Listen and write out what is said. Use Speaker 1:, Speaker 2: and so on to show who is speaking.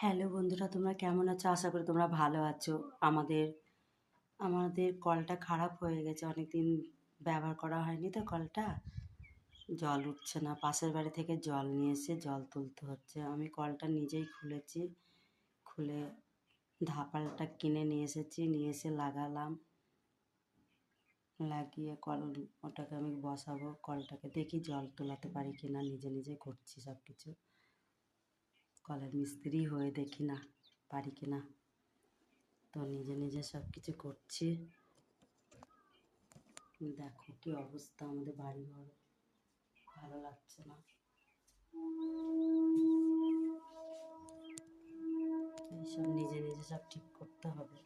Speaker 1: Hello বন্ধুরা, তোমরা কেমন আছো? আশা করি তোমরা ভালো আছো। আমাদের আমাদের কলটা খারাপ হয়ে গেছে, অনেকদিন ব্যবহার করা হয়নি তো কলটা। জল উঠছে না, পাশের বাড়ি থেকে জল নিয়ে এসে জল তুলতে হচ্ছে। আমি কলটা নিজেই খুলেছি, খুলে ধাপালটা কিনে নিয়ে এসেছি, নিয়ে এসে লাগালাম। লাগিয়ে ওটাকে আমি বসাবো, কলটাকে দেখি জল তোলাতে পারি কিনা। নিজে নিজে করছি সব কিছু, কলের মিস্ত্রি হয়ে দেখি না পারি কিনা। তো নিজে নিজে সব কিছু করছি। দেখো কি অবস্থা, আমাদের বাড়ি ঘর ভালো লাগছে না। এইসব নিজে নিজে সব ঠিক করতে হবে।